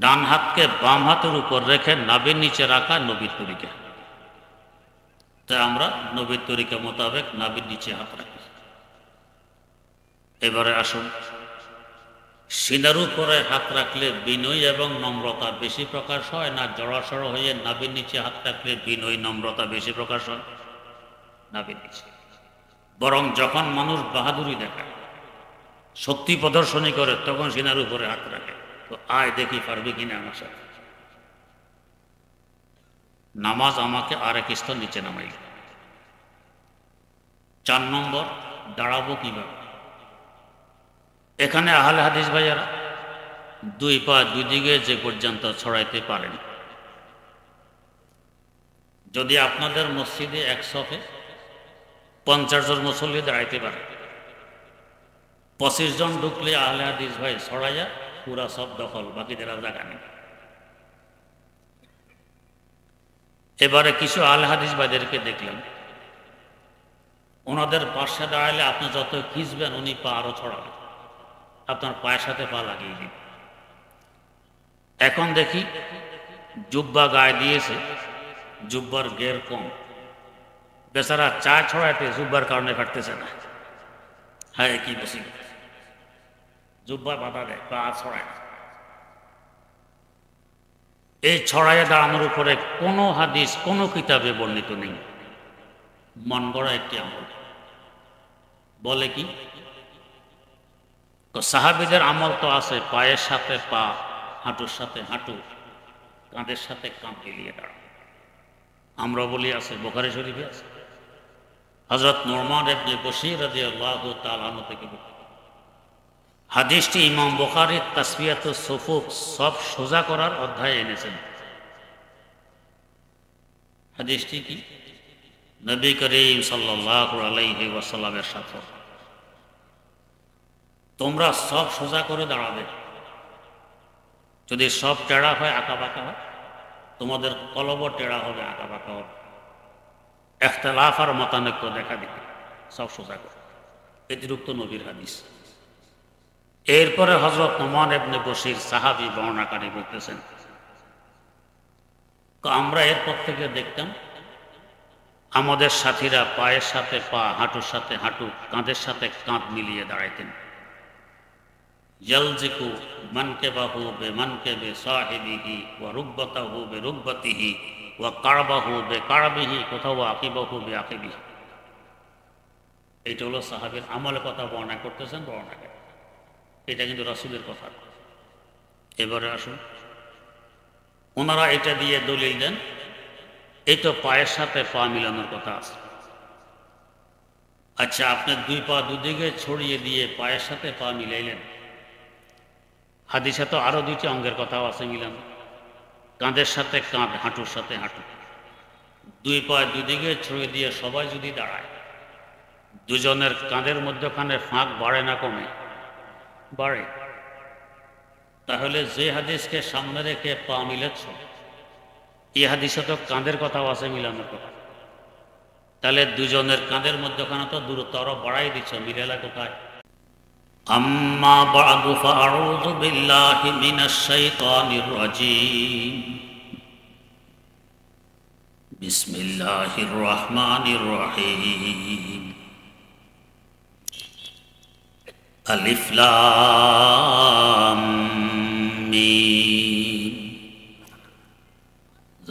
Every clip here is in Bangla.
ডান হাতকে বাম হাতের উপর রেখে নাভির নিচে রাখা নবীর তরিকা। তাই আমরা নবীর তরিকা মোতাবেক নাভির নিচে হাত রাখি। এবারে আসুন, সিনার উপরে হাত রাখলে বিনয় এবং নম্রতা বেশি প্রকাশ হয় না জড়াসড় হয়ে নাভির নিচে হাত রাখলে বিনয় নম্রতা বেশি প্রকাশ হয়? নাভির নিচে। বরং যখন মানুষ বাহাদুরি দেখায়, শক্তি প্রদর্শনী করে, তখন সিনার উপরে হাত রাখে। তো আয় দেখি পারবি কিনা আমার সাথে। নামাজ আমাকে আরেক স্তর নিচে নামাই। 4 নম্বর, দাঁড়াবো কিভাবে। এখানে আহলে হাদিস ভাইয়ারা 2 পা 2 দিকে যে পর্যন্ত ছড়াইতে পারেন। যদি আপনাদের মসজিদে 1 সফে 50 জন মুসল্লি দাঁড়াইতে পারে, 25 জন ঢুকলে আহলে হাদিস ভাই ছড়াইয়া পুরা সব দখল, বাকিদের জায়গা নেই। এবারে কিছু আহলে হাদিস ভাইদেরকে দেখলাম, ওনাদের পাশে দাঁড়াইলে আপনি যত খিঁচবেন উনি পা আরো ছড়াবেন, আপনার পায়ের সাথে পা লাগিয়ে দিন। এখন দেখি জুব্বা গায়ে দিয়েছে, জুব্বার গের কম, বেচারা চা ছড়াইতে জুব্বার কারণে কাটতেছে না। হ্যাঁ, কি বসি, জুব্বা বাধা দেয়, পা ছড়ায়। এই ছড়াইয়া দাঁড়ানোর উপরে কোনো হাদিস, কোনো কিতাবে বর্ণিত নেই। মন গড়া একটি আমল। বলে কি, তো সাহাবীদের আমল তো আছে পায়ের সাথে পা, হাঁটুর সাথে হাঁটু, কাঁধের সাথে কাঁধ মিলিয়ে দাঁড়ানো। আমরা বলি আছে, বুখারী শরীফে আছে। হযরত নুরমান ইবনে বশীর রাদিয়াল্লাহু তাআলা আনহু থেকে হাদিসটি ইমাম বুখারীর তাসবিয়াতুস সুফুফ, সব সোজা করার অধ্যায়ে এনেছেন। হাদিসটি কি, নবী করিম সাল্লাল্লাহু আলাইহি ওয়াসাল্লামের সাথে, তোমরা সব সোজা করে দাঁড়াবে। যদি সব টেড়া হয়, আঁকা বাঁকা হয়, তোমাদের কলব টেড়া হবে, আঁকা বাঁকা হবে, ইখতিলাফ আর মতানৈক্য দেখা দিবে। সব সোজা করে, অতিরিক্ত নবীর হাদিস। এরপরে হযরত নুরমান ইবনে বশীর সাহাবী বর্ণনাকারী বলতেছেন, আমরা এরপর থেকে দেখতাম আমাদের সাথীরা পায়ের সাথে পা, হাঁটুর সাথে হাঁটু, কাঁধের সাথে কাঁধ মিলিয়ে দাঁড়াইতেন। ইয়ালজিকু মানকিবাহু বিমানকিবি সাহিবিহি ওয়া রুকবাতাহু বিরুকবাতিহি ওয়া কারবাহু বিকারবিহি, কোথাও আকিবাহু বিআকিবিহি। এইটা হলো সাহাবীর আমলের কথা বর্ণনা করতেছেন বর্ণনাকারী। এটা কিন্তু রাসূলের কথা। এবারে আসুন, ওনারা এটা দিয়ে দলিল দেন, এই তো পায়ের সাথে পা মিলানোর কথা আছে। আচ্ছা, আপনি 2 পা 2 দিকে ছড়িয়ে দিয়ে পায়ের সাথে পা মিলাইলেন, হাদিসে তো আরো 2টি অঙ্গের কথাও আছে মিলানো, কাঁধের সাথে কাঁধ, হাঁটুর সাথে হাঁটু। 2 পা 2 দিকে ছড়িয়ে দিয়ে সবাই যদি দাঁড়ায়, দুজনের কাঁধের মধ্যখানে ফাঁক বাড়ে না কমে? বাড়ে। তাহলে যে হাদিসকে সামনে রেখে পা মিলেছ, এই হাদিসে তো কাঁধের কথাও আছে মিলানোর কথা। তাহলে দুজনের কাঁধের মধ্যখানে তো দূরত্ব আরো বাড়াই দিচ্ছ, মিলেলা কোথায়? আম্মা বা'দু ফাআউযু বিল্লাহি মিনাশ শাইতানির রাজীম। বিসমিল্লাহির রহমানির রহিম। আলিফ লাম মিম।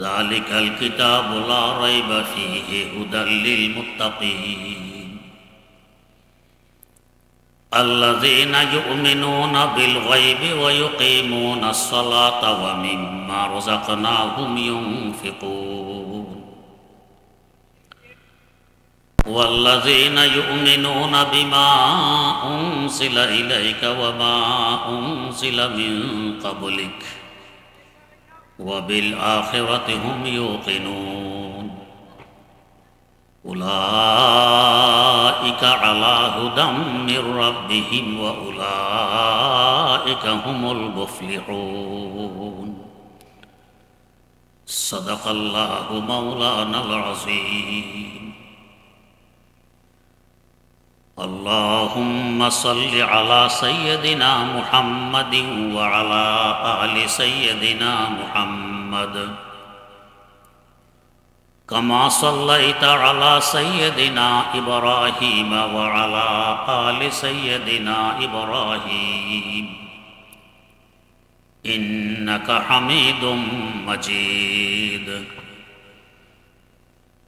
যালিকাল কিতাবু লা রাইবা ফীহি হুদাল লিল মুত্তাকিন আল্লাযীনা ইউমিনুনা বিল গায়বি ওয়া ইউকিমুনাস সালাতা ওয়া মিম্মা রাযাকনাহুম ইউনফিকুন ওয়াল্লাযীনা ইউমিনুনা বিমা উনজিলা ইলাইকা ওয়া মা উনজিলা মিন ক্বাবলিক ওয়া বিল আখিরাতি হুম ইউকিনুন উলাইকা আলা হুদাম মির রাব্বিহিম ওয়া উলাইকা হুমুল মুফলিহুন। সাদাকাল্লাহু মাওলানাল আযীম। আল্লাহুম্মা সাল্লি আলা সাইয়্যিদিনা মুহাম্মাদিন ওয়া আলা آل سيدنا محمد كما صليت على سيدنا إبراهيم وعلى آل سيدنا إبراهيم إنك حميد مجيد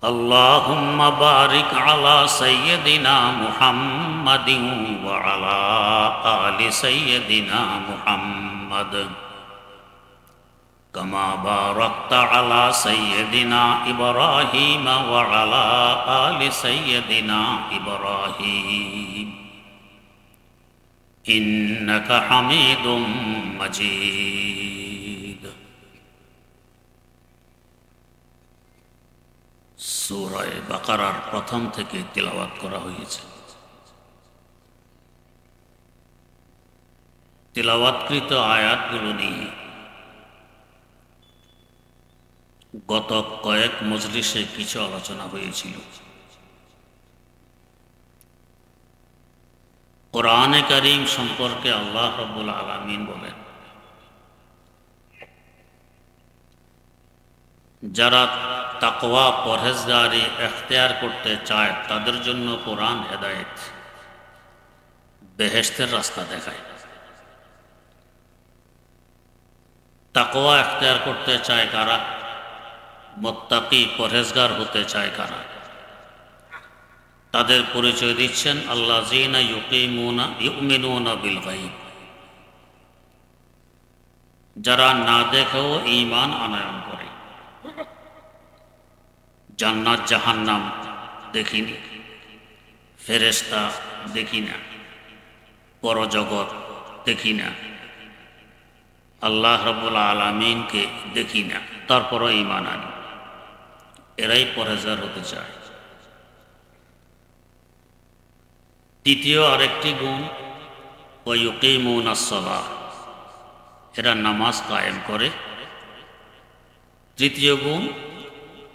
اللهم بارك على سيدنا محمد وعلى آل سيدنا محمد كما باركت على سيدنا إبراهيم وعلى آل سيدنا إبراهيم إنك حميد مجيد সূরা বাকারার প্রথম থেকে তিলাওয়াত করা হয়েছে। তিলাওয়াতকৃত আয়াতগুলো নিয়ে গত কয়েক মজলিসে কিছু আলোচনা হয়েছিল। কোরআনে কারীম সম্পর্কে আল্লাহ রাব্বুল আলামিন বলেন, যারা তাকওয়া পরহেজগারি এখতিয়ার করতে চায় তাদের জন্য কোরআন হেদায়েত, বেহেশতের রাস্তা দেখায়। তাকওয়া এখতিয়ার করতে চায় কারা? মুত্তাকি পরহেজগার হতে চায় কারা? তাদের পরিচয় দিচ্ছেন আল্লাযীনা ইউমিনুনা বিল গায়ব, যারা না দেখেও ঈমান আনয়ন করে। জান্নাত জাহান্নাম দেখিনি, ফেরেশতা দেখি না, পরজগৎ দেখি না, আল্লাহ রাব্বুল আলামিনকে দেখি না, তারপরও ঈমান আনি। এরাই পরহেজগার হতে চায়। দ্বিতীয় আরেকটি গুণ, ওয়া ইউকিমুনাস সালাহ, এরা নামাজ কায়েম করে। তৃতীয় গুণ,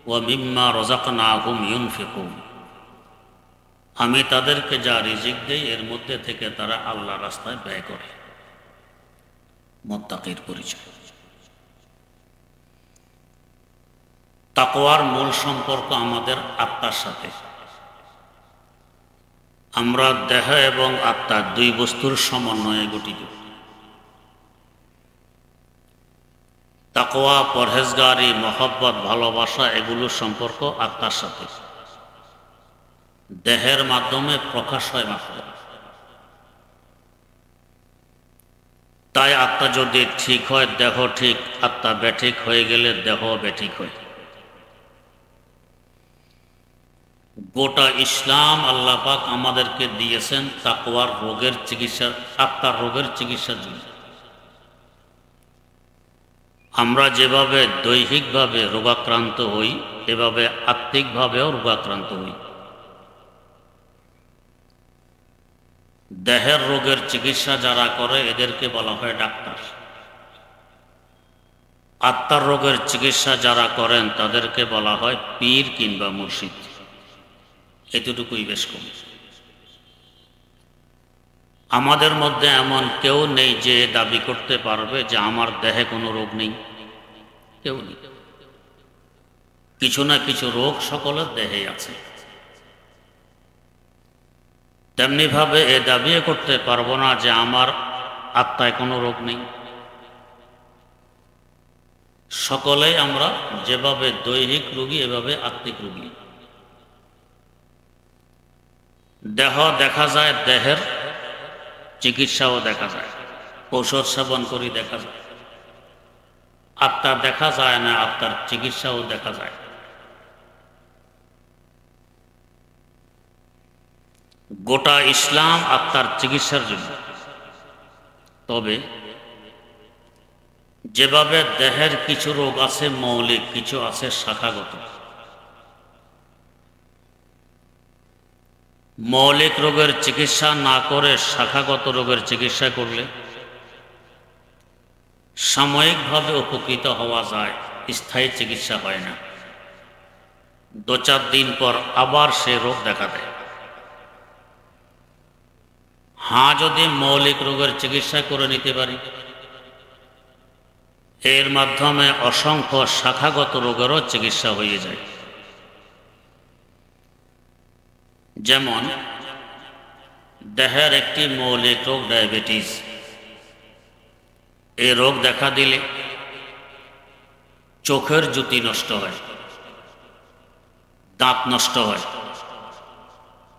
ওয়া মিম্মা রাযাকনাহুম ইউনফিকুন, আমি তাদেরকে যা রিজিক দেই এর মধ্যে থেকে তারা আল্লাহর রাস্তায় ব্যয় করে। মুত্তাকির পরিচয়। তাকওয়ার মূল সম্পর্ক আমাদের আত্মার সাথে। আমরা দেহ এবং আত্মা দুই বস্তুর সমন্বয়ে গঠিত। তাকওয়া, পরহেজগারি, মহব্বত, ভালোবাসা এগুলোর সম্পর্ক আত্মার সাথে। দেহের মাধ্যমে প্রকাশ হয় মাত্র। তাই আত্মা যদি ঠিক হয় দেহ ঠিক, আত্মা বেঠিক হয়ে গেলে দেহ বেঠিক হয়। গোটা ইসলাম আল্লাহ পাক আমাদেরকে দিয়েছেন তাকওয়ার রোগের চিকিৎসা, আত্মার রোগের চিকিৎসার জন্য। আমরা যেভাবে দৈহিকভাবে রোগাক্রান্ত হই, এভাবে আত্মিকভাবেও রোগাক্রান্ত হই। দেহের রোগের চিকিৎসা যারা করে এদেরকে বলা হয় ডাক্তার। আত্মার রোগের চিকিৎসা যারা করেন তাদেরকে বলা হয় পীর কিংবা মুর্শিদ। এতটুকুই বেশ কম। আমাদের মধ্যে এমন কেউ নেই যে দাবি করতে পারবে যে আমার দেহে কোনো রোগ নেই। কেউ নেই। কিছু না কিছু রোগ সকলের দেহে আছে। তেমনিভাবে এ দাবিও করতে পারবো না যে আমার আত্মায় কোনো রোগ নেই। সকলেই আমরা যেভাবে দৈহিক রোগী এভাবে আত্মিক রোগী। দেহ দেখা যায়, দেহের চিকিৎসাও দেখা যায়, ঔষধ সেবন করি দেখা যায়। আত্মা দেখা যায় না, আত্মার চিকিৎসাও দেখা যায়। গোটা ইসলাম আত্মার চিকিৎসার জন্য। তবে যেভাবে দেহের কিছু রোগ আছে মৌলিক, কিছু আছে শাখাগত। মৌলিক রোগের চিকিৎসা না করে শাখাগত রোগের চিকিৎসা করলে সাময়িকভাবে উপকৃত হওয়া যায়, স্থায়ী চিকিৎসা হয় না। 2-4 দিন পর আবার সে রোগ দেখা দেয়। হ্যাঁ, যদি মৌলিক রোগের চিকিৎসা করে নিতে পারি, এর মাধ্যমে অসংখ্য শাখাগত রোগেরও চিকিৎসা হয়ে যায়। যেমন দেহের একটি মৌলিক রোগ ডায়াবেটিস। এই রোগ দেখা দিলে চোখের জ্যোতি নষ্ট হয়, দাঁত নষ্ট হয়,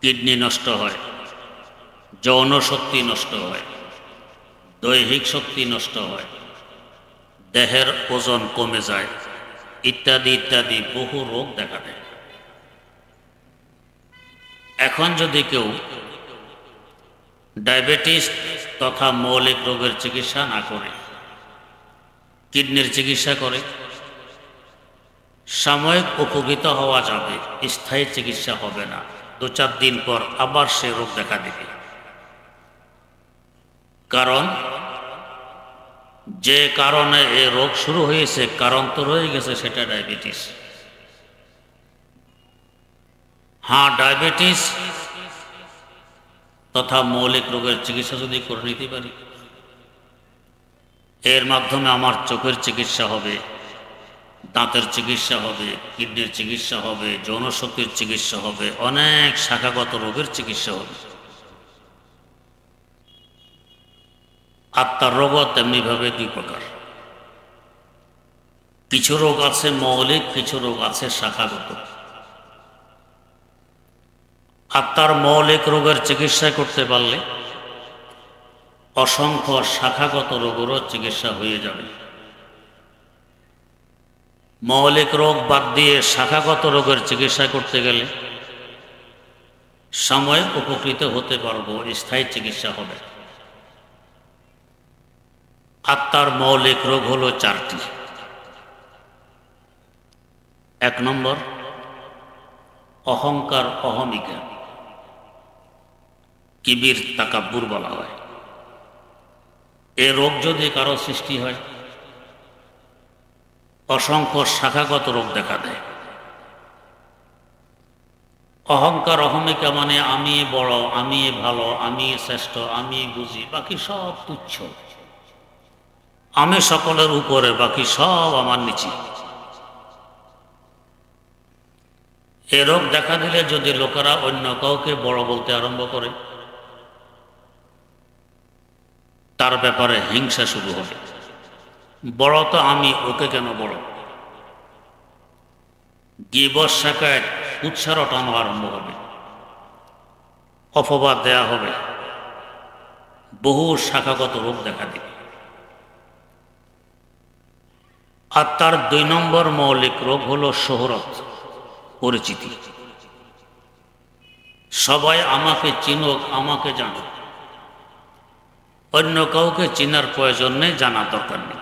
কিডনি নষ্ট হয়, যৌন শক্তি নষ্ট হয়, দৈহিক শক্তি নষ্ট হয়, দেহের ওজন কমে যায়, ইত্যাদি ইত্যাদি বহু রোগ দেখা দেয়। এখন যদি কেউ ডায়াবেটিস তথা মৌলিক রোগের চিকিৎসা না করে কিডনির চিকিৎসা করে, সাময়িক উপকৃত হওয়া যাবে, স্থায়ী চিকিৎসা হবে না। 2-4 দিন পর আবার সে রোগ দেখা দেবে। কারণ যে কারণে এই রোগ শুরু হয়েছে, কারণ তো রয়ে গেছে, সেটা ডায়াবেটিস। হ্যাঁ, ডায়াবেটিস তথা মৌলিক রোগের চিকিৎসা যদি করে নিতে পারি, এর মাধ্যমে আমার চোখের চিকিৎসা হবে, দাঁতের চিকিৎসা হবে, কিডনির চিকিৎসা হবে, যৌনশক্তির চিকিৎসা হবে, অনেক শাখাগত রোগের চিকিৎসা হবে। আত্মার রোগও তেমনিভাবে 2 প্রকার। কিছু রোগ আছে মৌলিক, কিছু রোগ আছে শাখাগত। আত্মার মৌলিক রোগের চিকিৎসা করতে পারলে অসংখ্য শাখাগত রোগেরও চিকিৎসা হয়ে যাবে। মৌলিক রোগ বাদ দিয়ে শাখাগত রোগের চিকিৎসা করতে গেলে সাময়িক উপকৃত হতে পারবো, স্থায়ী চিকিৎসা হবে। আত্মার মৌলিক রোগ হলো 4টি। 1 নম্বর অহংকার, অহমিকা, কিবির, তাকাব্বুর বলা হয়। এ রোগ যদি কারো সৃষ্টি হয়, অসংখ্য শাখাগত রোগ দেখা দেয়। অহংকার, অহমিকা মানে আমি বড়, আমি ভালো, আমি শ্রেষ্ঠ, আমি বুঝি, বাকি সব তুচ্ছ। আমি সকলের উপরে, বাকি সব আমার নিচে। এ রোগ দেখা দিলে যদি লোকেরা অন্য কাউকে বড় বলতে আরম্ভ করে, তার ব্যাপারে হিংসা শুরু হবে। বড় তো আমি, ওকে কেন বড়? গীবত, শাকায়েত, কুৎসা রটানো আরম্ভ হবে, অপবাদ দেয়া হবে, বহু শাখাগত রোগ দেখা দিবে। আত্মার 2 নম্বর মৌলিক রোগ হলো শোহরত, পরিচিতি। সবাই আমাকে চিনুক, আমাকে জানুক, অন্য কাউকে চিনার প্রয়োজন নেই, জানার দরকার নেই।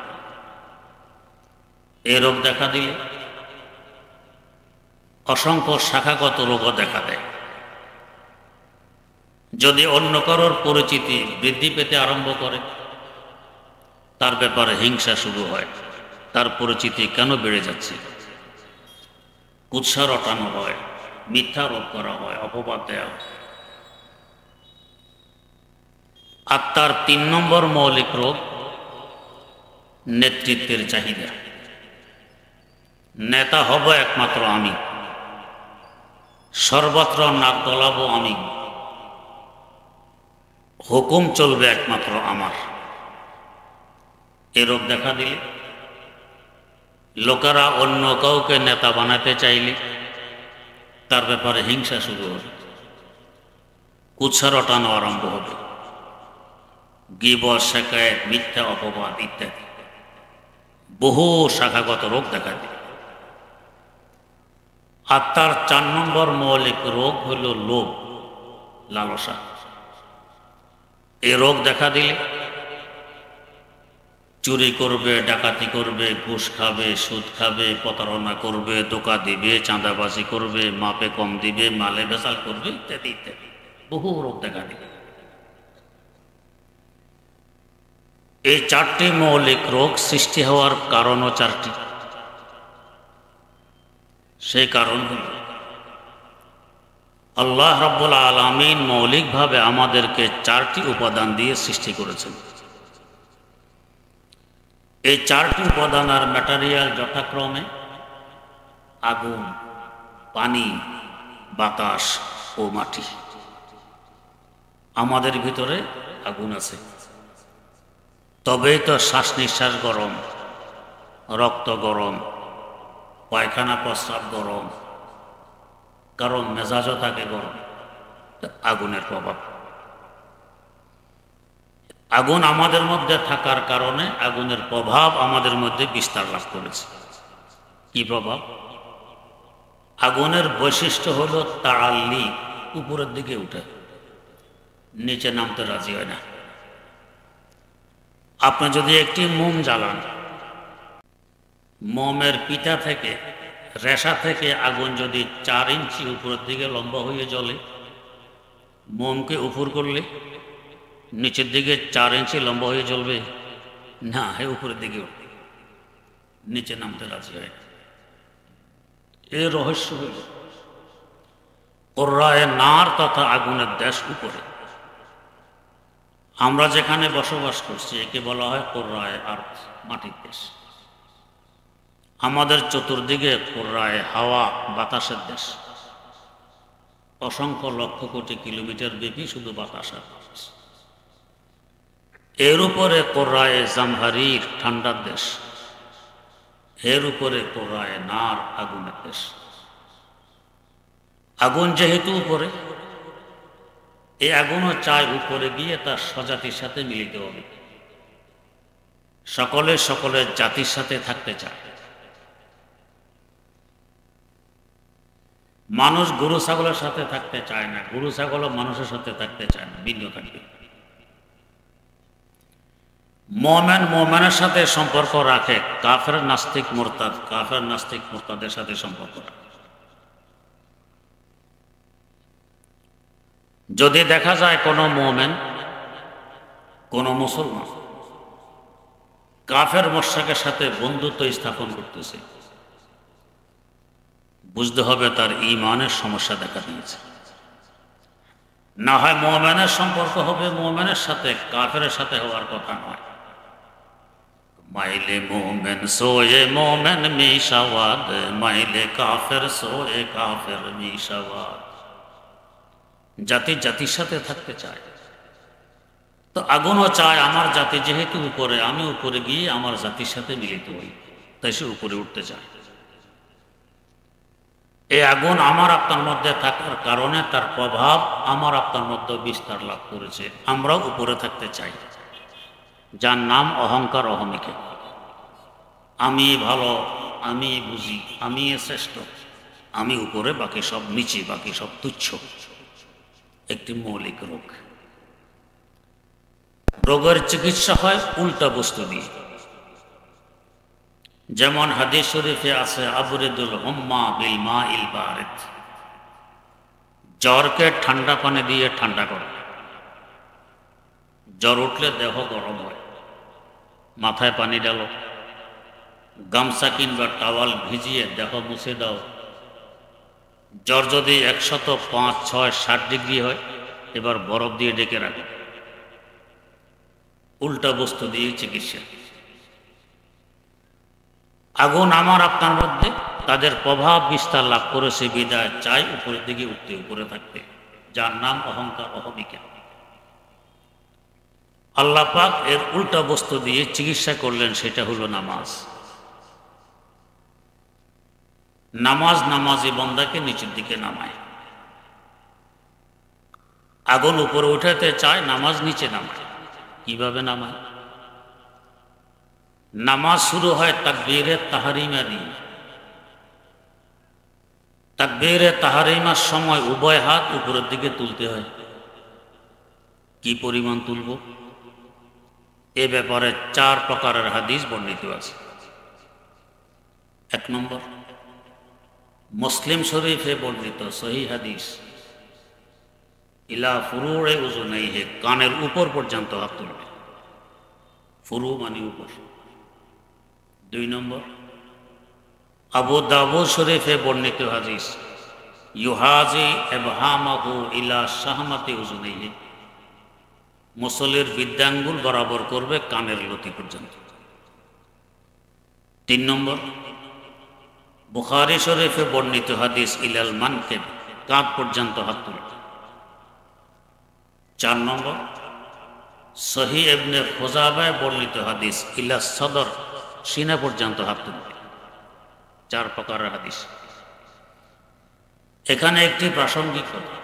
এই রোগ দেখা দিলে অসংখ্য শাখাগত রোগও দেখা দেয়। যদি অন্য কারোর পরিচিতি বৃদ্ধি পেতে আরম্ভ করে, তার ব্যাপারে হিংসা শুরু হয়। তার পরিচিতি কেন বেড়ে যাচ্ছে? কুৎসা রটানো হয়, মিথ্যা রোপ করা হয়, অপবাদ দেওয়া হয়। আত্মার 3 নম্বর মৌলিক রোগ নেতৃত্বের চাহিদা। নেতা হব একমাত্র আমি, সর্বত্র নাক গলাবো আমি, হুকুম চলবে একমাত্র আমার। এ রোগ দেখা দিলে লোকেরা অন্য কাউকে নেতা বানাতে চাইলে তার ব্যাপারে হিংসা শুরু হবে, কুৎসা রটানো আরম্ভ হবে, গীবত, শিকায়েত, মিথ্যা অপবাদ ইত্যাদি বহু শাখাগত রোগ দেখা দেয়। আত্মার 4 নম্বর মৌলিক রোগ হল লোভ, লালসা। এ রোগ দেখা দিলে চুরি করবে, ডাকাতি করবে, ঘুষ খাবে, সুদ খাবে, প্রতারণা করবে, ধোঁকা দিবে, চাঁদাবাজি করবে, মাপে কম দিবে, মালে ভেজাল করবে ইত্যাদি ইত্যাদি বহু রোগ দেখা দিবে। এই 4টি মৌলিক রোগ সৃষ্টি হওয়ার কারণও 4টি। সেই কারণ হল আল্লাহ রাব্বুল আলামিন মৌলিকভাবে আমাদেরকে 4টি উপাদান দিয়ে সৃষ্টি করেছেন। এই চারটি উপাদান আর ম্যাটেরিয়াল যথাক্রমে আগুন, পানি, বাতাস ও মাটি। আমাদের ভিতরে আগুন আছে, তবেই তো শ্বাস নিঃশ্বাস গরম, রক্ত গরম, পায়খানা প্রস্রাব গরম, কারণ মেজাজও থাকে গরম। আগুনের প্রভাব, আগুন আমাদের মধ্যে থাকার কারণে আগুনের প্রভাব আমাদের মধ্যে বিস্তার লাভ করেছে। কি প্রভাব? আগুনের বৈশিষ্ট্য হলো তাআল্লি, উপরের দিকে উঠে, নিচে নামতে রাজি হয় না। আপনি যদি একটি মোম জ্বালান, মোমের পিতা থেকে, রেশা থেকে আগুন যদি 4 ইঞ্চি উপরের দিকে লম্বা হয়ে জ্বলে, মোমকে উপর করলে নিচের দিকে 4 ইঞ্চি লম্বা হয়ে জ্বলবে না, উপরের দিকে উঠবে, নিচে নামতে রাজি হয় না। এর রহস্য হইল কোরআয়ে নার তথা আগুনের দেশ উপরে। আমরা যেখানে বসবাস করছি একে বলা হয় কোরআয়ে আরদ, মাটির দেশ। আমাদের চতুর্দিকে কোরআয়ে হাওয়া, বাতাসের দেশ। অসংখ্য লক্ষ কোটি কিলোমিটার ব্যাপী শুধু বাতাস আর বাতাস। এর উপরে কোরআয়ে জামহারির, ঠান্ডার দেশ। এর উপরে কোরআয়ে নার, আগুনের দেশ। আগুন যেহেতু উপরে, এই আগুনও চায় উপরে গিয়ে তার স্বজাতির সাথে মিলিত হবে। সকলে সকলের জাতির সাথে থাকতে চায়। মানুষ গরু ছাগলের সাথে থাকতে চায় না, গরু ছাগলও মানুষের সাথে থাকতে চায় না, ভিন্ন থাকবে। মুমিন মুমিনের সাথে সম্পর্ক রাখে, কাফের নাস্তিক মুরতাদ কাফের নাস্তিক মুরতাদের সাথে সম্পর্ক রাখে। যদি দেখা যায় কোনো মুমিন, কোনো মুসলমান কাফের মুশরিকের সাথে বন্ধুত্ব স্থাপন করতেছে, বুঝতে হবে তার ঈমানের সমস্যা দেখা দিয়েছে। না হয় মুমিনের সম্পর্ক হবে মুমিনের সাথে, কাফেরের সাথে হওয়ার কথা নয়। মাইলে মোমেন সোয়ে মোমেন মিশাওয়াদ, মাইলে কাফের সোয়ে কাফের মিশাওয়াদ। জাতি জাতির সাথে থাকতে চায়, তো আগুনও চায় আমার জাতি যেহেতু উপরে, আমি উপরে গিয়ে আমার জাতির সাথে মিলিত হই, তাই সে উপরে উঠতে চায়। এই আগুন আমার আপনার মধ্যে থাকার কারণে তার প্রভাব আমার আপনার মধ্যে বিস্তার লাভ করেছে। আমরাও উপরে থাকতে চাই, যার নাম অহংকার, অহমিকা। আমি ভালো, আমি বুঝি, আমি শ্রেষ্ঠ, আমি উপরে, বাকি সব নিচে, বাকি সব তুচ্ছ। একটি মৌলিক রোগ। রোগের চিকিৎসা হয় উল্টা বস্তু দিয়ে। যেমন হাদিস শরীফে আছে, আবরিদুল হুম্মা বিল মাইল বারিদ, জ্বরকে ঠান্ডা পানি দিয়ে ঠান্ডা করে। জ্বর উঠলে দেহ গরম হয়, মাথায় পানি ডালো, গামছা কিংবা টাওয়াল ভিজিয়ে দেহ মুছে দাও। জ্বর যদি 105, 6, 7 ডিগ্রি হয়, এবার বরফ দিয়ে ডেকে রাখো। উল্টা বস্তু দিয়ে চিকিৎসা। আগুন আমার আপনার মধ্যে তাদের প্রভাব বিস্তার লাভ করেছে, বিদায় চাই উপরের দিকে উঠতে, উপরে থাকতে, যার নাম অহংকার, অহমিকা। আল্লাহ পাক এর উল্টা বস্তু দিয়ে চিকিৎসা করলেন, সেটা হলো নামাজ। নামাজ নামাজি বান্দাকে নিচের দিকে নামায়। আগুন উপরে উঠাতে চায়, নামাজ নিচে নামায়। কিভাবে নামায়? নামাজ শুরু হয় তাকবীরে তাহরিমা দিয়ে। তাকবীরে তাহরিমার সময় উভয় হাত উপরের দিকে তুলতে হয়। কি পরিমাণ তুলব? এ ব্যাপারে 4 প্রকারের হাদিস বর্ণিত আছে। 1 নম্বর, মুসলিম শরীফে বর্ণিত সহিহ হাদিস, ইলা ফুরুয়ে উযুনাইহি, কানের উপর পর্যন্ত হাত তুলবে। ফুরু মানে উপর। 2 নম্বর, আবু দাউদ শরীফে বর্ণিত হাদিস, ইউহাজি ইবহামাহু ইলা শাহমাতি উযুনাইহি, মুসল্লির বৃদ্ধাঙ্গুল বরাবর করবে কানের লতি পর্যন্ত। তিন নম্বর, বুখারী শরীফে বর্ণিত হাদিস ইলাল মানকিব, কাঁধ পর্যন্ত হাত তুলবে। 4 নম্বর, সহিহ ইবনে খুজাইমায় বর্ণিত হাদিস ইলা সদর, সিনা পর্যন্ত হাত তুলবে। 4 প্রকারের হাদিস। এখানে একটি প্রাসঙ্গিক কথা,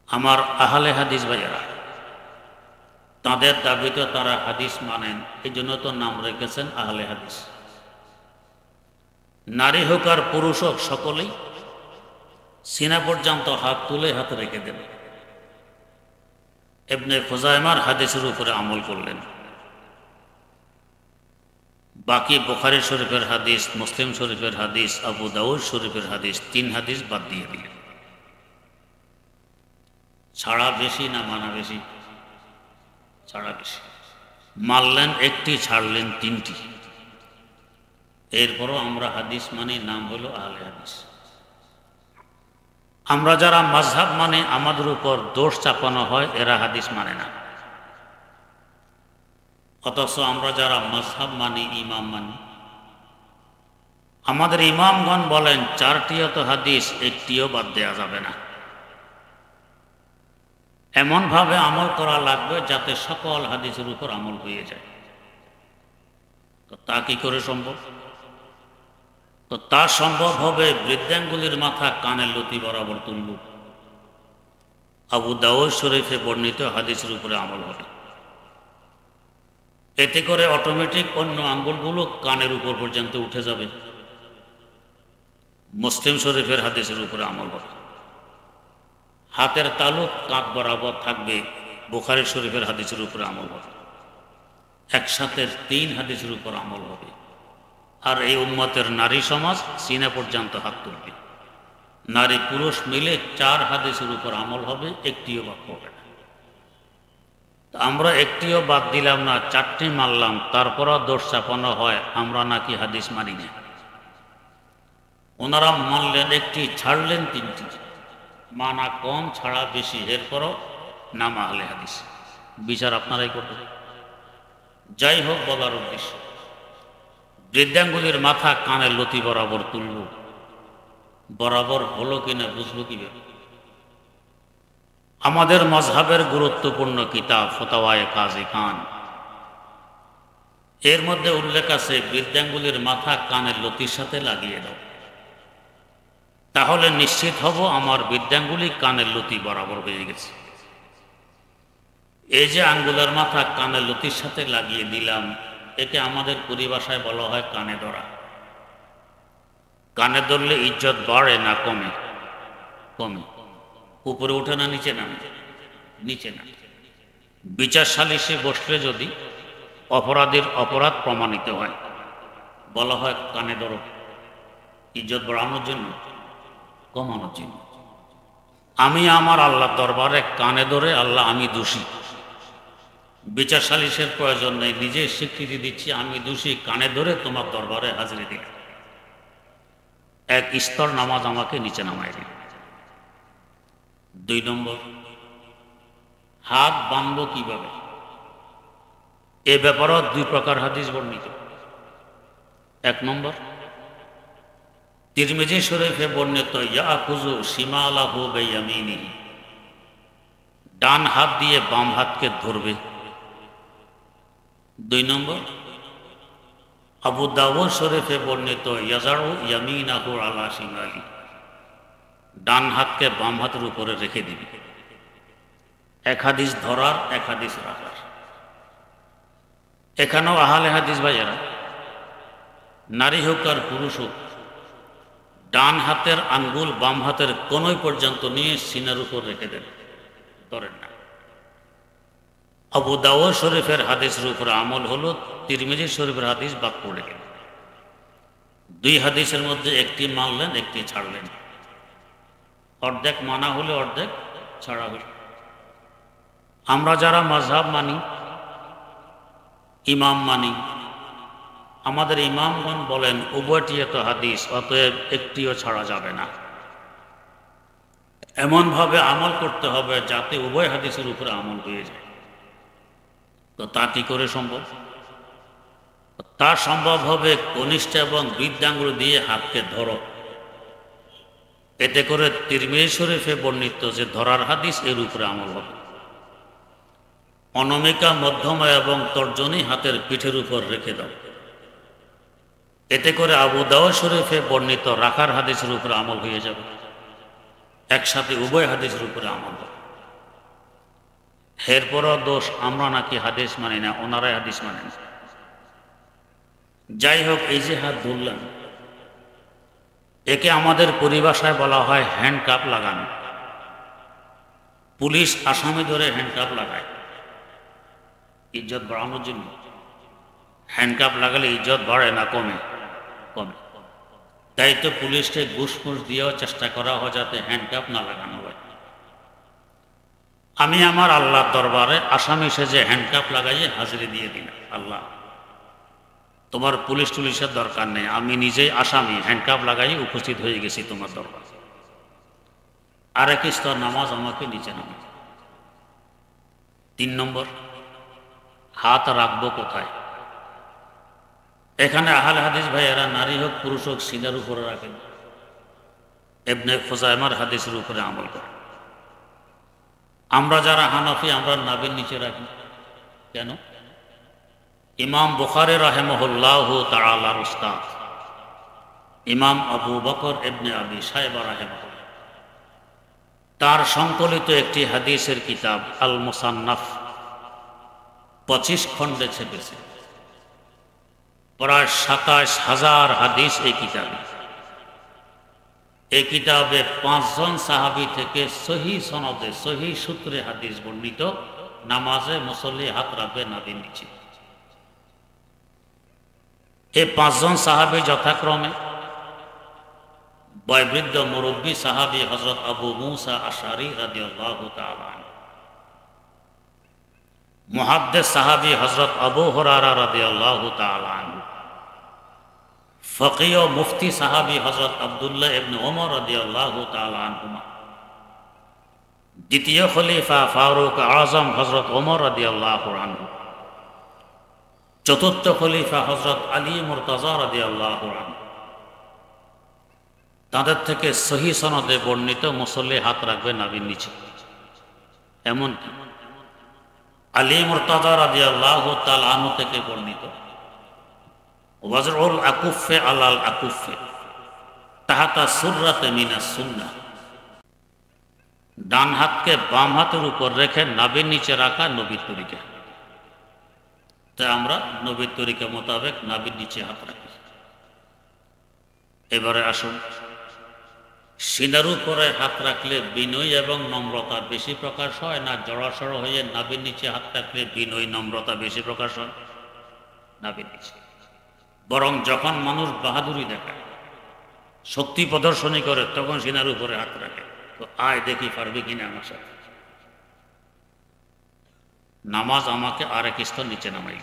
আমার আহলে হাদিস ভাইয়েরা, তাদের দাবিতে তারা হাদিস মানেন, এই জন্য তো নাম রেখেছেন আহলে হাদিস। নারী হোক আর পুরুষ হোক, সকলেই সিনা পর্যন্ত হাত তুলে হাতে রেখে দেবে। ইবনে খুজাইমার হাদিসের উপরে আমল করলেন। বাকি বুখারী শরীফের হাদিস, মুসলিম শরীফের হাদিস, আবু দাউদ শরীফের হাদিস, 3 হাদিস বাদ দিয়ে দিলেন। ছাড়া বেশি না মানা বেশি? ছাড়া বেশি। মানলেন একটি, ছাড়লেন 3টি। এরপরও আমরা হাদিস মানি, নাম হলো আহলে হাদিস। আমরা যারা মাযহাব মানে আমাদের উপর দোষ চাপানো হয়, এরা হাদিস মানে না। অথচ আমরা যারা মাযহাব মানি, ইমাম মানি, আমাদের ইমামগণ বলেন 4টিও তো হাদিস, একটিও বাদ দেওয়া যাবে না। এমনভাবে আমল করা লাগবে যাতে সকল হাদিসের উপর আমল হয়ে যায়। তো তা কি করে সম্ভব? তো তা সম্ভব হবে বৃদ্ধাঙ্গুলির মাথা কানের লতি বরাবর তুলব। আবু দাউদ শরীফে বর্ণিত হাদিসের উপরে আমল হবে। এতে করে অটোমেটিক অন্য আঙ্গুলগুলো কানের উপর পর্যন্ত উঠে যাবে। মুসলিম শরীফের হাদিসের উপরে আমল হবে। হাতের তালুক কাঁধ বরাবর থাকবে, বুখারী শরীফের হাদিসের উপরে আমল হবে। একসাথে 3 হাদিসের উপর আমল হবে। আর এই উম্মতের নারী সমাজ সিনা পর্যন্ত হাত তুলবে। নারী পুরুষ মিলে 4 হাদিসের উপর আমল হবে, একটিও বাদ পড়বে না। আমরা একটিও বাদ দিলাম না, 4টি মানলাম, তারপরও দোষ চাপানো হয় আমরা নাকি হাদিস মানি না। ওনারা মানলেন একটি, ছাড়লেন 3টি। মানা কম, ছাড়া বেশি, এরপরও নাম আহলে হাদিস। বিচার আপনারাই করবেন। যাই হোক, বলার উদ্দেশ্য, বৃদ্ধাঙ্গুলির মাথা কানের লতি বরাবর তুলব, বরাবর হলো কিনা বুঝবো কিভাবে? আমাদের মাযহাবের গুরুত্বপূর্ণ কিতাব ফতওয়ায়ে কাজী খান, এর মধ্যে উল্লেখ আছে বৃদ্ধাঙ্গুলির মাথা কানের লতির সাথে লাগিয়ে দাও, তাহলে নিশ্চিত হব আমার বৃদ্ধাঙ্গুলি কানের লতি বরাবর হয়ে গেছে। এই যে আঙ্গুলের মাথা কানের লতির সাথে লাগিয়ে দিলাম, একে আমাদের পরিভাষায় বলা হয় কানে ধরা। কানে ধরলে ইজ্জত বাড়ে না কমে? কমে। উপরে ওঠে না নিচে নামে? নিচে না। বিচার সালিশে বসলে যদি অপরাধীর অপরাধ প্রমাণিত হয়, বলা হয় কানে ধরো। ইজ্জত বাড়ানোর জন্য? কমানোর জন্য। আমি আমার আল্লাহর দরবারে কানে ধরে, আল্লাহ আমি দোষী, বিচার সালিশের প্রয়োজন নেই, নিজে স্বীকৃতি দিচ্ছি আমি দোষী, কানে ধরে তোমার দরবারে হাজিরি দিলাম। 1 স্তর নামাজ আমাকে নিচে নামাই দিল। 2 নম্বর, হাত বাঁধব কিভাবে? এ ব্যাপারেও 2 প্রকার হাদিস বর্ণিত। 1 নম্বর, তিরমিজি শরীফে বর্ণিত ইয়াকুযু শিমালাহু বিয়ামিনিহি, ডান হাত দিয়ে বাম হাতকে ধরবে। 2 নম্বর, আবু দাউদ শরীফে বর্ণিত ইয়াজাউ ইয়ামিনাহু আলা শিমালি, ডান হাতকে বাম হাতের উপরে রেখে দিবে। 1 হাদিস ধরার, 1 হাদিস রাখার। এখানেও আহলে হাদিস ভাইয়েরা, নারী হোক আর পুরুষ হোক, ডান হাতের আঙ্গুল বাম হাতের কোনই পর্যন্ত নিয়ে সিনার উপর রেখে দেন, ধরেন না। আবু দাউদ শরীফের হাদিসের উপরে আমল হলো, তিরমিজি শরীফের হাদিস বাদ পড়ে গেল। 2 হাদিসের মধ্যে একটি মানলেন, একটি ছাড়লেন। অর্ধেক মানা হলে অর্ধেক ছাড়া হল। আমরা যারা মাযহাব মানি, ইমাম মানি, আমাদের ইমামগণ বলেন উভয়টি তো হাদিস, অতএব একটিও ছাড়া যাবে না। এমনভাবে আমল করতে হবে যাতে উভয় হাদিসের উপরে আমল হয়ে যায়। তো তা কি করে সম্ভব? তা সম্ভব হবে কনিষ্ঠ এবং বৃদ্ধাঙ্গুল দিয়ে হাতকে ধরো। এতে করে তিরমিজি শরীফে বর্ণিত যে ধরার হাদিস এর উপরে আমল হবে। অনামিকা, মধ্যমা এবং তর্জনী হাতের পিঠের উপর রেখে দাও। এতে করে আবু দাউদ শরীফে বর্ণিত রাখার হাদিসের উপরে আমল হয়ে যাবে। একসাথে উভয় হাদিসের উপরে আমল হবে। এরপরও দোষ আমরা নাকি হাদিস মানি না, ওনারাই হাদিস মানেন। যাই হোক, এই যে হাত ধরলাম, একে আমাদের পরিভাষায় বলা হয় হ্যান্ডকাপ লাগানো। পুলিশ আসামি ধরে হ্যান্ডকাপ লাগায় ইজ্জত বাড়ানোর জন্য। হ্যান্ডকাপ লাগালে ইজ্জত বাড়ে না কমে? কমে। তাই তো পুলিশকে ঘুষ দিয়েও চেষ্টা করা হয় যাতে হ্যান্ডকাপ না লাগানো হয়। আমি আমার আল্লাহর দরবারে আসামি সেজে হ্যান্ডকাপ লাগাইয়ে হাজিরি দিয়ে দিলাম, আল্লাহ তোমার পুলিশ টুলিশের দরকার নেই, আমি নিজেই আসামি, হ্যান্ডকাপ লাগাই উপস্থিত হয়ে গেছি তোমার দরবার। আরেক স্তর নামাজ আমাকে নিচে নামে। 3 নম্বর, হাত রাখবো কোথায়? এখানে আহলে হাদিস ভাইয়েরা নারী হোক পুরুষ হোক সিনার উপরে রাখেন। ইবনে খুজাইমার হাদিসের উপরে আমল করে। আমরা যারা হানাফি আমরা নাভির নিচে রাখি। কেন? ইমাম বুখারী রাহিমাহুল্লাহু তাআলার উস্তাদ ইমাম আবু বকর ইবনে আবি শায়বা রাহিমাহুল্লাহ, তার সংকলিত একটি হাদিসের কিতাব আল মুসান্নাফ 25 খণ্ডে ছেপেছে। প্রায় 27,000 হাদিস এই কিতাবে। এই কিতাবে 5 জন সাহাবী থেকে সহিহ সনদে সহিহ সূত্রে হাদিস বর্ণিত, নামাজে মুসল্লি হাত রাখবে নাভির নিচে। এই 5 জন সাহাবী যথাক্রমে বয়োবৃদ্ধ মুরব্বী সাহাবী হযরত আবু মুসা আশআরী রাদিয়াল্লাহু তাআলা আনহু, মুহাদ্দিস সাহাবী হযরত আবু হুরায়রা রাদিয়াল্লাহু তাআলা আনহু, ফকিহ ও মুফতি সাহাবী হযরত আব্দুল্লাহ ইবনে ওমর রাদিয়াল্লাহু তাআলা আনহুমা, দ্বিতীয় খলিফা ফারুক আযম হযরত ওমর রাদিয়াল্লাহু আনহু, চতুর্থ খলিফা হযরত আলী মুর্তজা রাদিয়াল্লাহু আনহু, তাদের থেকে সহিহ সনদে বর্ণিত মুসল্লি হাত রাখবে নাভির নিচে। এমনকি আলী মুর্তজা রাদিয়াল্লাহু তাআলা আনহু থেকে বর্ণিত ওয়াজরুল আকুফে আলাল আকুফে তাহাতা সুররাতে মিনাস সুন্নাহ, ডান হাতকে বাম হাতের উপর রেখে নাভির নিচে রাখা নবীর তরিকা। তাই আমরা নবীর তরিকা মোতাবেক নাভির নিচে হাত রাখি। এবারে আসুন, সিনার উপরে হাত রাখলে বিনয় এবং নম্রতা বেশি প্রকাশ হয় না জড়াসড় হয়ে নাভির নিচে হাত রাখলে বিনয় নম্রতা বেশি প্রকাশ হয়? নাভির নিচে। বরং যখন মানুষ বাহাদুরি দেখায়, শক্তি প্রদর্শনী করে, তখন সিনার উপরে হাত রাখে। তো আয় দেখি পারবি কিনা আমার সাথে। নামাজ আমাকে আরেক স্তর নিচে নামাই।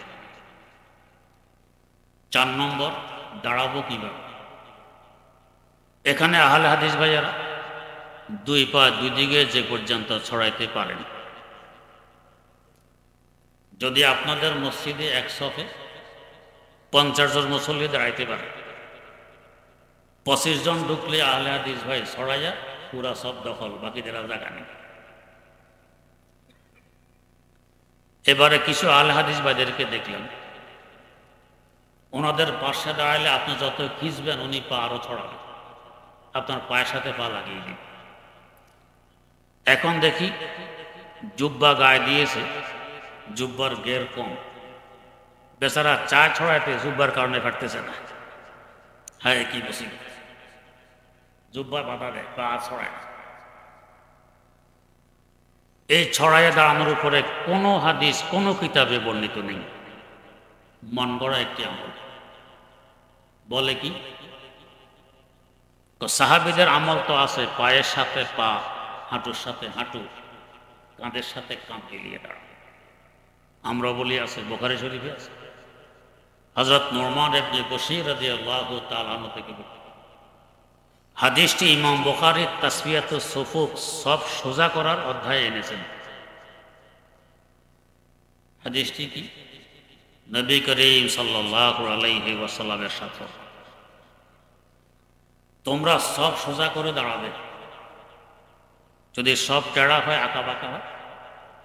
4 নম্বর, দাঁড়াবো কিভাবে? এখানে আহলে হাদিস ভাইয়ারা 2 পা 2 দিকে যে পর্যন্ত ছড়াইতে পারেন। যদি আপনাদের মসজিদে এক সফে 50 জন মুসল্লি দাঁড়াইতে পারে, 25 জন ঢুকলে আহলে হাদিস ভাই ছড়াইয়া পুরা সব দখল, বাকিদের আর জায়গা নেই। এবারে কিছু আহলে হাদিস ভাইদেরকে দেখলাম, ওনাদের পাশে দাঁড়াইলে আপনি যত খিঁচবেন উনি পা আরো ছড়াবেন, আপনার পায়ের সাথে পা লাগিয়ে দিন। এখন দেখি জুব্বা গায়ে দিয়েছে, জুব্বার গের কম, বেচারা চা ছড়াইতে জুব্বার কারণে ফাটতেছে না। হ্যাঁ, কি বসি, জুব্বা বাধা দেয়, পা ছড়ায়। এই ছড়াইয়া দাঁড়ানোর উপরে কোনো হাদিস কোনো কিতাবে বর্ণিত নেই। মন গড়া একটি আমল। বলে কি, তো সাহাবীদের আমল তো আছে পায়ের সাথে পা, হাঁটুর সাথে হাঁটু, কাঁধের সাথে কাঁধ মিলিয়ে দাঁড়ানো। আমরা বলি আছে, বুখারী শরীফে আছে। হযরত নুরমান ইবনে বশীর রাদিয়াল্লাহু তাআলা আনহু থেকে হাদিসটি ইমাম বুখারী তাসফিয়াতুস সুফুফ সব সোজা করার অধ্যায়ে এনেছেন। হাদিসটি কি? নবী করিম সাল্লাল্লাহু আলাইহি ওয়াসাল্লামের সাথে তোমরা সব সোজা করে দাঁড়াবে, যদি সব টেড়া হয় আঁকা বাঁকা হয়,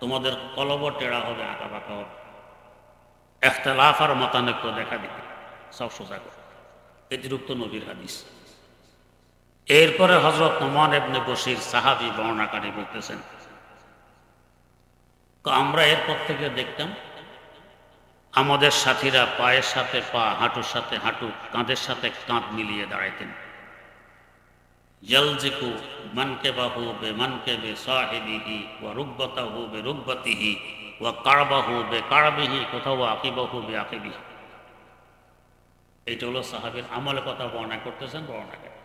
তোমাদের কলব টেড়া হবে আঁকা বাঁকা হবে, ইখতিলাফ আর মতানৈক্য দেখা দিবে, সব সোজা করে। এটিরুক্ত নবীর হাদিস। এরপরে হযরত নোমান ইবনে বশীর সাহাবী বর্ণনাকারী বলতেছেন, আমরা এরপর থেকে দেখতাম আমাদের সাথীরা পায়ের সাথে পা, হাঁটুর সাথে হাঁটু, কাঁধের সাথে কাঁধ মিলিয়ে দাঁড়াইতেন। ইয়ালজিকু মানকিবাহু বিমানকিবি সাহিবিহি ওয়া রুকবাতাহু বিরুকবাতিহি ওয়া কারবাহু বিকারবিহি, কোথাও আকিবাহু বিআকিবিহি। এইটা হলো সাহাবীর আমলের কথা বর্ণনা করতেছেন বর্ণনাকারী।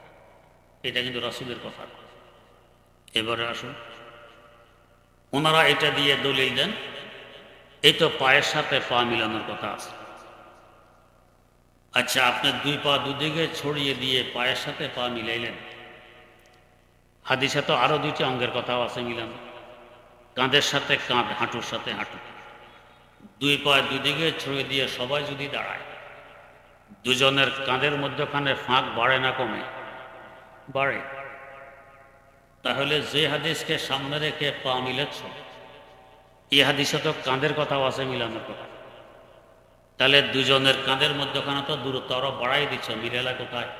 এটা কিন্তু রাসূলের কথা। এবারে আসুন, ওনারা এটা দিয়ে দলিল দেন এই তো পায়ের সাথে পা মিলানোর কথা আছে। আচ্ছা, আপনি দুই পা দুদিকে ছড়িয়ে দিয়ে পায়ের সাথে পা মিলাইলেন, হাদিসে তো আরো দুইটি অঙ্গের কথাও আছে মিলানো, কাঁধের সাথে কাঁধ, হাঁটুর সাথে হাঁটু। দুই পা দুদিকে ছড়িয়ে দিয়ে সবাই যদি দাঁড়ায়, দুজনের কাঁধের মধ্যখানে ফাঁক বাড়ে না কমে? বাড়ে। তাহলে যে হাদিসকে সামনে রেখে পা মিলেছ, এই হাদিসে তো কাঁধের কথাও আছে মিলানোর কথা। তাহলে দুজনের কাঁধের মধ্যখানে তো দূরত্ব আরো বাড়াই দিচ্ছ, মিলেলা কোথায়?